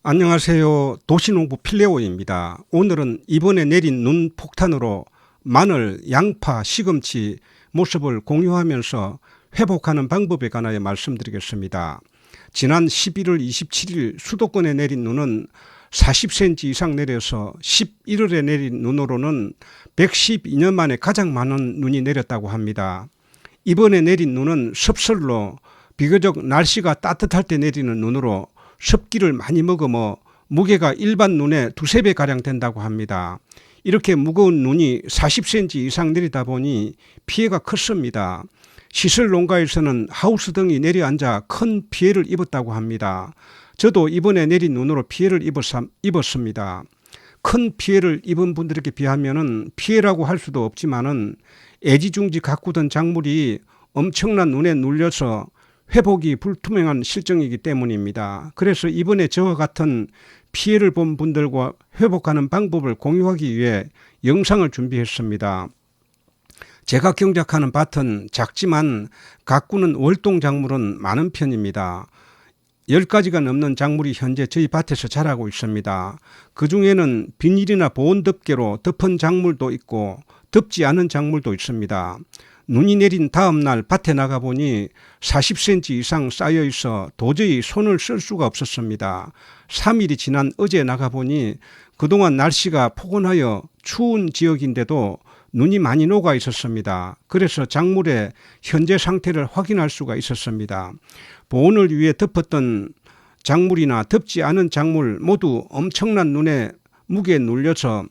안녕하세요. 도시농부 필레오입니다. 오늘은 이번에 내린 눈 폭탄으로 마늘, 양파, 시금치 모습을 공유하면서 회복하는 방법에 관하여 말씀드리겠습니다. 지난 11월 27일 수도권에 내린 눈은 40cm 이상 내려서 11월에 내린 눈으로는 112년 만에 가장 많은 눈이 내렸다고 합니다. 이번에 내린 눈은 습설로 비교적 날씨가 따뜻할 때 내리는 눈으로 습기를 많이 머금어 무게가 일반 눈의 두세 배 가량 된다고 합니다. 이렇게 무거운 눈이 40cm 이상 내리다 보니 피해가 컸습니다. 시설 농가에서는 하우스 등이 내려앉아 큰 피해를 입었다고 합니다. 저도 이번에 내린 눈으로 피해를 입었습니다. 큰 피해를 입은 분들에게 비하면 피해라고 할 수도 없지만은 애지중지 가꾸던 작물이 엄청난 눈에 눌려서 회복이 불투명한 실정이기 때문입니다. 그래서 이번에 저와 같은 피해를 본 분들과 회복하는 방법을 공유하기 위해 영상을 준비했습니다. 제가 경작하는 밭은 작지만 가꾸는 월동 작물은 많은 편입니다. 10가지가 넘는 작물이 현재 저희 밭에서 자라고 있습니다. 그 중에는 비닐이나 보온덮개로 덮은 작물도 있고 덮지 않은 작물도 있습니다. 눈이 내린 다음 날 밭에 나가보니 40cm 이상 쌓여 있어 도저히 손을 쓸 수가 없었습니다. 3일이 지난 어제 나가보니 그동안 날씨가 포근하여 추운 지역인데도 눈이 많이 녹아 있었습니다. 그래서 작물의 현재 상태를 확인할 수가 있었습니다. 보온을 위해 덮었던 작물이나 덮지 않은 작물 모두 엄청난 눈에 무게에 눌려서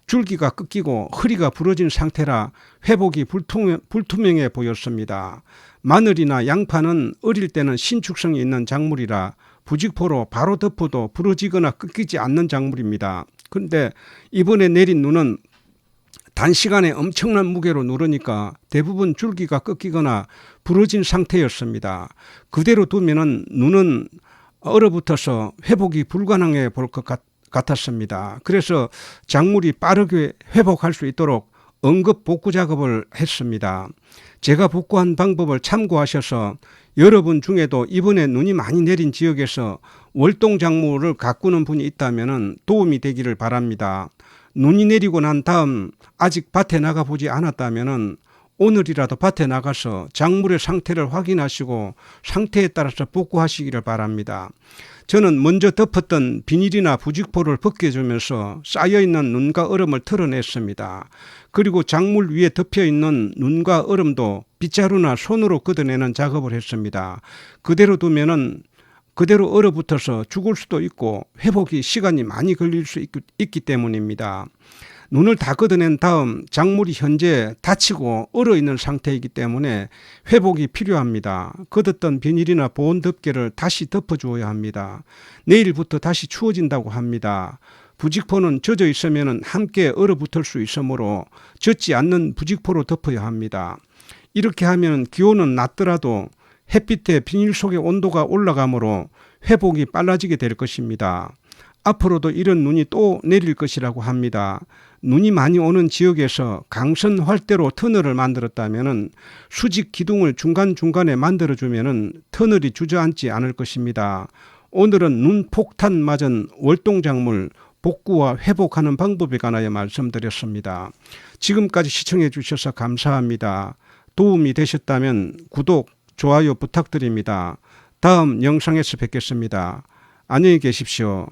줄기가 꺾이고 허리가 부러진 상태라 회복이 불투명해 보였습니다. 마늘이나 양파는 어릴 때는 신축성이 있는 작물이라 부직포로 바로 덮어도 부러지거나 꺾이지 않는 작물입니다. 그런데 이번에 내린 눈은 단시간에 엄청난 무게로 누르니까 대부분 줄기가 꺾이거나 부러진 상태였습니다. 그대로 두면은 눈은 얼어붙어서 회복이 불가능해 볼 것 같았습니다. 그래서 작물이 빠르게 회복할 수 있도록 응급 복구 작업을 했습니다. 제가 복구한 방법을 참고하셔서 여러분 중에도 이번에 눈이 많이 내린 지역에서 월동 작물을 가꾸는 분이 있다면 도움이 되기를 바랍니다. 눈이 내리고 난 다음 아직 밭에 나가보지 않았다면 오늘이라도 밭에 나가서 작물의 상태를 확인하시고 상태에 따라서 복구하시기를 바랍니다. 저는 먼저 덮었던 비닐이나 부직포를 벗겨주면서 쌓여있는 눈과 얼음을 털어냈습니다. 그리고 작물 위에 덮여있는 눈과 얼음도 빗자루나 손으로 걷어내는 작업을 했습니다. 그대로 두면은 그대로 얼어붙어서 죽을 수도 있고 회복이 시간이 많이 걸릴 수 있기 때문입니다. 눈을 다 걷어낸 다음 작물이 현재 다치고 얼어있는 상태이기 때문에 회복이 필요합니다. 걷었던 비닐이나 보온 덮개를 다시 덮어주어야 합니다. 내일부터 다시 추워진다고 합니다. 부직포는 젖어 있으면 함께 얼어붙을 수 있으므로 젖지 않는 부직포로 덮어야 합니다. 이렇게 하면 기온은 낮더라도 햇빛에 비닐 속의 온도가 올라가므로 회복이 빨라지게 될 것입니다. 앞으로도 이런 눈이 또 내릴 것이라고 합니다. 눈이 많이 오는 지역에서 강선 활대로 터널을 만들었다면 수직 기둥을 중간중간에 만들어주면 터널이 주저앉지 않을 것입니다. 오늘은 눈 폭탄 맞은 월동작물 복구와 회복하는 방법에 관하여 말씀드렸습니다. 지금까지 시청해 주셔서 감사합니다. 도움이 되셨다면 구독, 좋아요 부탁드립니다. 다음 영상에서 뵙겠습니다. 안녕히 계십시오.